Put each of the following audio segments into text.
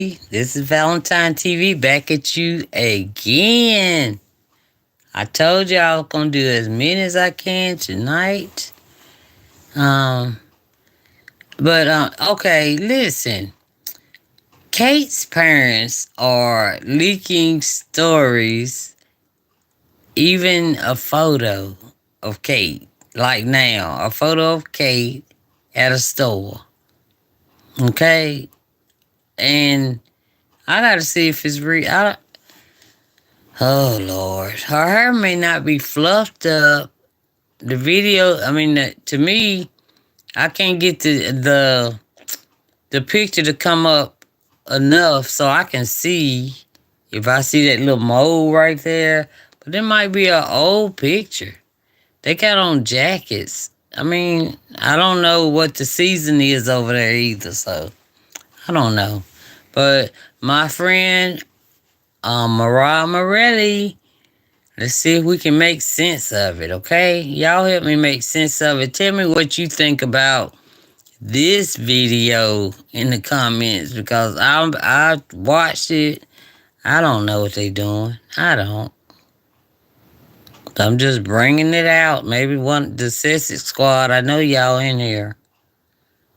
This is Valentine TV back at you again. I told you I was gonna do as many as I can tonight. Um, but okay, listen. Kate's parents are leaking stories, even a photo of Kate. Like now, a photo of Kate at a store. Okay, and I gotta see if it's real. Oh Lord, her hair may not be fluffed up. The video, I mean, to me, I can't get the picture to come up enough so I can see if I see that little mole right there. But it might be an old picture. They got on jackets. I mean, I don't know what the season is over there either, so I don't know. But my friend, Mariah Morelli, let's see if we can make sense of it, okay? Y'all help me make sense of it. Tell me what you think about this video in the comments because I watched it. I don't know what they doing. I don't. I'm just bringing it out. Maybe the Sussex Squad, I know y'all in here,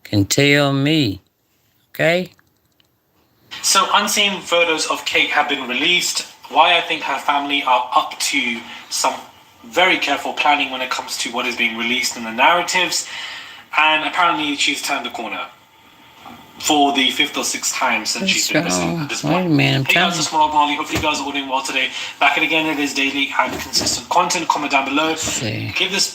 can tell me, okay? So unseen photos of Kate have been released. Why I think her family are up to some very careful planning when it comes to what is being released in the narratives. And apparently she's turned the corner for the fifth or sixth time since she's been missing at this point. Wait a minute, hey guys, it's Morag Marley. Hopefully you guys are all doing well today. Back again, it is daily and consistent content. Comment down below. Give this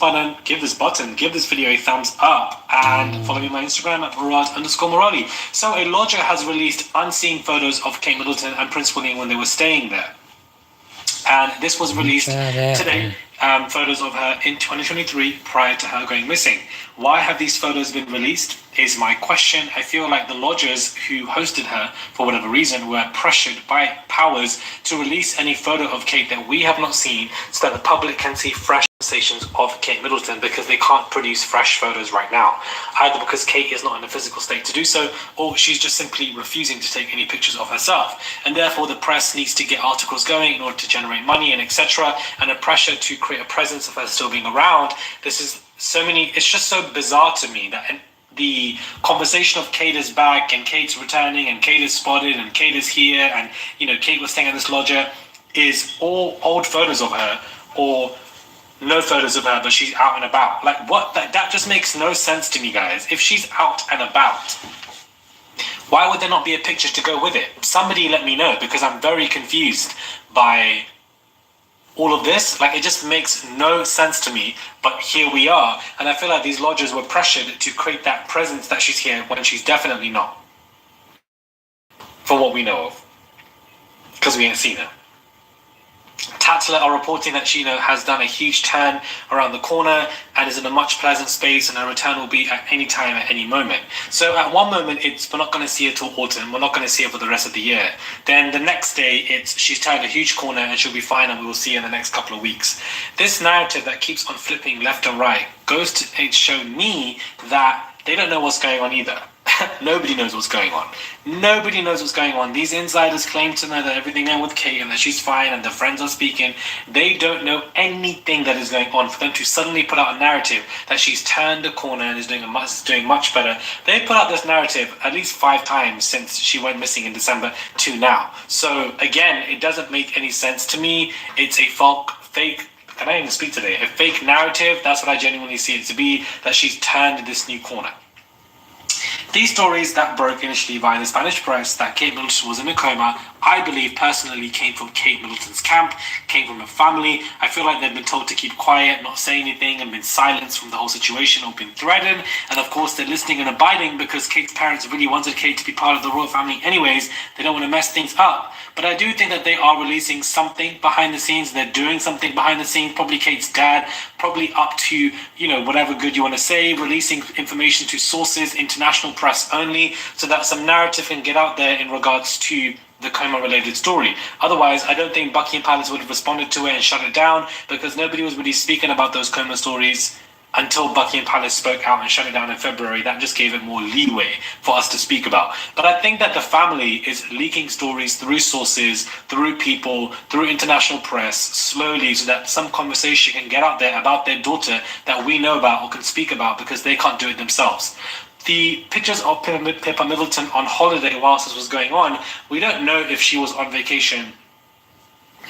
video a thumbs up, and follow me on my Instagram at Murad_Morali. So a lodger has released unseen photos of Kate Middleton and Prince William when they were staying there. And this was released today. Photos of her in 2023 prior to her going missing. Why have these photos been released is my question. I feel like the lodgers who hosted her, for whatever reason, were pressured by powers to release any photo of Kate that we have not seen so that the public can see fresh sensations of Kate Middleton, because they can't produce fresh photos right now, either because Kate is not in a physical state to do so, or she's just simply refusing to take any pictures of herself, and therefore the press needs to get articles going in order to generate money and etc., and a pressure to create a presence of her still being around. It's just so bizarre to me that the conversation of Kate is back and Kate's returning and Kate is spotted and Kate is here and Kate was staying at this lodger is all old photos of her, or no photos of her, but she's out and about. Like, what? That just makes no sense to me, guys. If she's out and about, why would there not be a picture to go with it? Somebody let me know, because I'm very confused by all of this. Like, it just makes no sense to me, but here we are. And I feel like these lodgers were pressured to create that presence that she's here when she's definitely not, from what we know of, because we ain't seen her. Tatler are reporting that she has done a huge turn around the corner and is in a much pleasant space, and her return will be at any time, at any moment. So at one moment we're not going to see her till autumn, we're not going to see her for the rest of the year. Then the next day she's turned a huge corner and she'll be fine, and we will see her in the next couple of weeks. This narrative that keeps on flipping left and right goes to show me that they don't know what's going on either. Nobody knows what's going on. Nobody knows what's going on. These insiders claim to know that everything went with Kate and that she's fine and the friends are speaking. They don't know anything that is going on. For them to suddenly put out a narrative that she's turned the corner and is doing much better. They put out this narrative at least 5 times since she went missing in December to now. So again, it doesn't make any sense to me. It's a fake. Can I even speak today? A fake narrative. That's what I genuinely see it to be. That she's turned this new corner. These stories that broke initially via the Spanish press that Kate Middleton was in a coma, I believe personally came from Kate Middleton's camp, came from her family. I feel like they've been told to keep quiet, not say anything, and been silenced from the whole situation, or been threatened. And of course they're listening and abiding because Kate's parents really wanted Kate to be part of the royal family anyways. They don't want to mess things up. But I do think that they are releasing something behind the scenes. They're doing something behind the scenes. Probably Kate's dad, probably up to, whatever good you want to say, releasing information to sources, international press only, so that some narrative can get out there in regards to the coma-related story. Otherwise, I don't think Buckingham Palace would have responded to it and shut it down, because nobody was really speaking about those coma stories until Buckingham Palace spoke out and shut it down in February. That just gave it more leeway for us to speak about. But I think that the family is leaking stories through sources, through people, through international press, slowly, so that some conversation can get out there about their daughter that we know about or can speak about, because they can't do it themselves. The pictures of Pippa Middleton on holiday whilst this was going on, we don't know if she was on vacation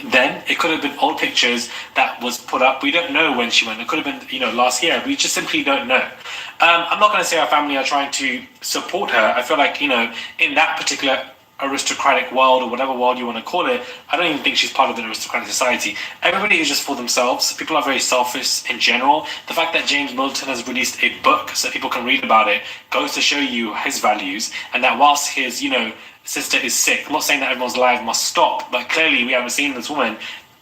then. It could have been old pictures that was put up. We don't know when she went. It could have been, last year. We just simply don't know. I'm not going to say our family are trying to support her. I feel like, in that particular aristocratic world, or whatever world you want to call it, I don't even think she's part of an aristocratic society. Everybody is just for themselves. People are very selfish in general. The fact that James Middleton has released a book so people can read about it goes to show you his values, and that whilst his, sister is sick, I'm not saying that everyone's life must stop, but clearly we haven't seen this woman.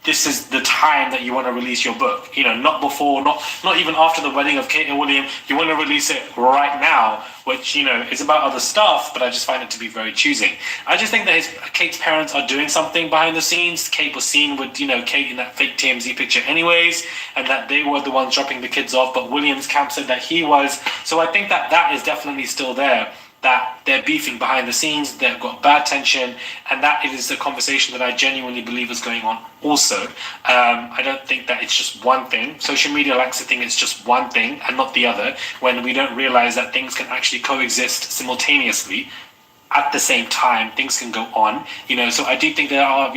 This is the time that you want to release your book. Not before, not even after the wedding of Kate and William. You want to release it right now, which, is about other stuff, but I just find it to be very choosing. I just think that Kate's parents are doing something behind the scenes. Kate was seen with, Kate in that fake TMZ picture anyways, and that they were the ones dropping the kids off, but William's camp said that he was. So I think that is definitely still there, that they're beefing behind the scenes, they've got bad tension, and that is the conversation that I genuinely believe is going on also. I don't think that it's just one thing. Social media likes to think it's just one thing and not the other, when we don't realize that things can actually coexist simultaneously at the same time. Things can go on, so I do think there are,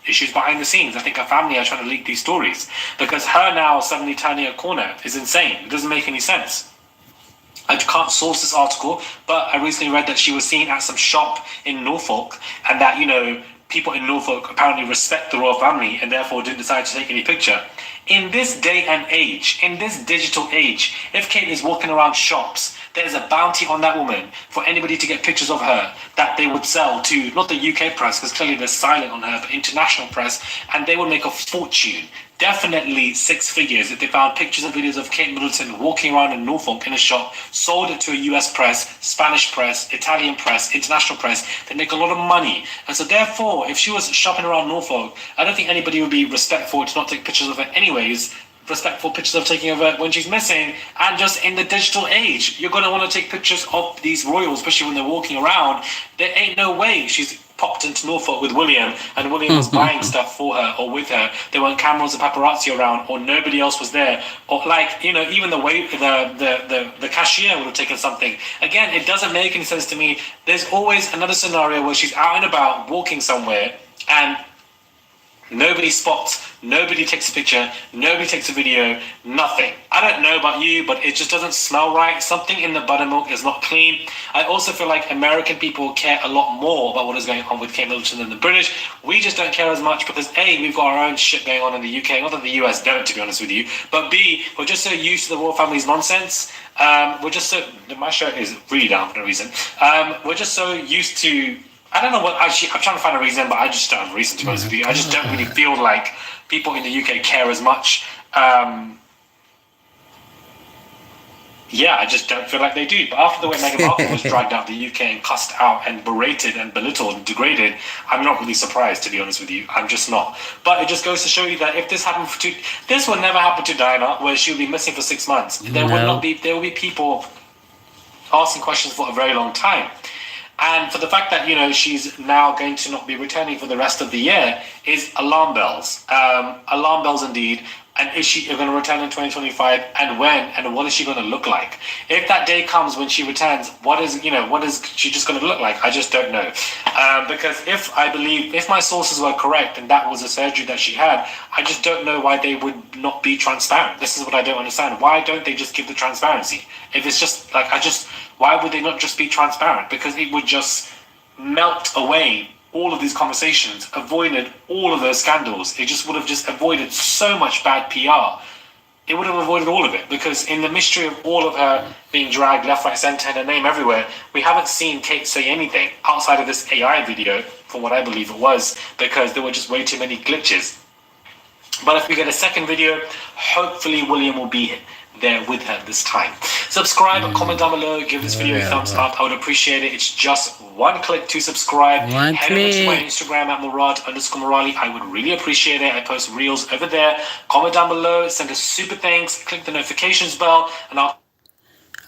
issues behind the scenes. I think her family are trying to leak these stories, because her now suddenly turning a corner is insane. It doesn't make any sense. I can't source this article, but I recently read that she was seen at some shop in Norfolk, and that, people in Norfolk apparently respect the royal family and therefore didn't decide to take any picture. In this day and age, in this digital age, if Kate is walking around shops, there's a bounty on that woman for anybody to get pictures of her that they would sell to, not the UK press, because clearly they're silent on her, but international press, and they would make a fortune. Definitely 6 figures if they found pictures and videos of Kate Middleton walking around in Norfolk in a shop, sold it to a US press, Spanish press, Italian press, international press. They make a lot of money. And so therefore, if she was shopping around Norfolk, I don't think anybody would be respectful to not take pictures of her anyways. Respectful pictures of taking of her when she's missing. And just in the digital age, you're going to want to take pictures of these royals, especially when they're walking around. There ain't no way she's popped into Norfolk with William, and William was buying stuff for her or with her. There weren't cameras or paparazzi around, or nobody else was there, or even the way the cashier would have taken something. Again, it doesn't make any sense to me. There's always another scenario where she's out and about walking somewhere, and nobody spots, nobody takes a picture, nobody takes a video, nothing. I don't know about you, but it just doesn't smell right. Something in the buttermilk is not clean. I also feel like American people care a lot more about what is going on with Kate Middleton than the British. We just don't care as much because A, we've got our own shit going on in the UK, not that the US don't, to be honest with you, but B, we're just so used to the royal family's nonsense. My shirt is really down for no reason. We're just so used to, I don't know what, actually, I'm trying to find a reason, but I just don't have a reason, to be honest with you. I just don't really feel like people in the UK care as much. I just don't feel like they do. But after the way Meghan Markle was dragged out the UK and cussed out and berated and belittled and degraded, I'm not really surprised, to be honest with you. I'm just not. But it just goes to show you that if this happened this will never happen to Diana, where she'll be missing for 6 months. There will be people asking questions for a very long time. And for the fact that, she's now going to not be returning for the rest of the year is alarm bells. Alarm bells indeed. And is she going to return in 2025? And when? And what is she going to look like? If that day comes when she returns, what is she just going to look like? I just don't know. Because if my sources were correct and that was a surgery that she had, I just don't know why they would not be transparent. This is what I don't understand. Why don't they just give the transparency? If it's just why would they not just be transparent? Because it would just melt away all of these conversations, avoided all of those scandals. It just would have just avoided so much bad PR. It would have avoided all of it, because in the mystery of all of her being dragged left, right, centre, and her name everywhere, we haven't seen Kate say anything outside of this AI video, from what I believe it was, because there were just way too many glitches. But if we get a second video, hopefully William will be there with her this time. Subscribe, comment down below, give this video a thumbs up. I would appreciate it. It's just one click to subscribe. Head over to my Instagram at Murad_Morali. I would really appreciate it. I post reels over there. Comment down below, send a super thanks, click the notifications bell, and I'll...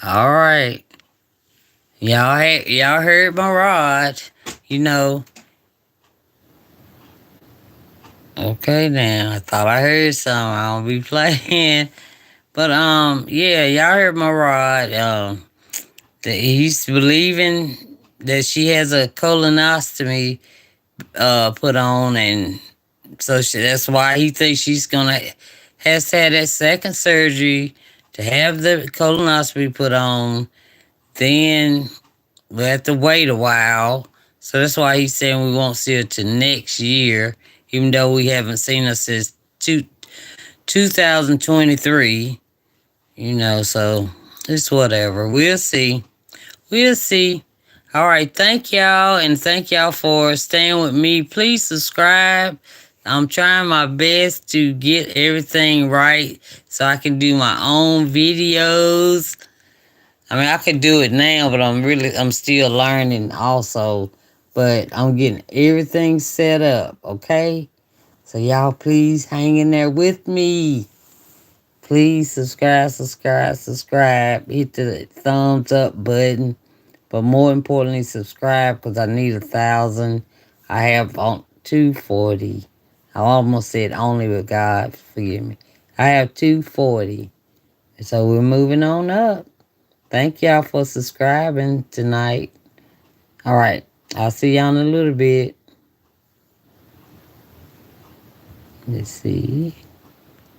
All right. Y'all heard Murad. You know. Okay, then. I thought I heard something. I don't be playing. But, yeah, y'all heard Murad. That he's believing that she has a colonoscopy put on, and so that's why he thinks she's has to have that second surgery to have the colonoscopy put on. Then we have to wait a while. So that's why he's saying we won't see her till next year, even though we haven't seen her since 2023. You know, so it's whatever. We'll see. We'll see. All right. Thank y'all. And thank y'all for staying with me. Please subscribe. I'm trying my best to get everything right so I can do my own videos. I mean, I could do it now, but I'm still learning also. But I'm getting everything set up, okay? So y'all please hang in there with me. Please subscribe. Hit the thumbs up button. But more importantly, subscribe because I need 1,000. I have on 240. I almost said only, but God forgive me. I have 240. So we're moving on up. Thank y'all for subscribing tonight. All right. I'll see y'all in a little bit. Let's see.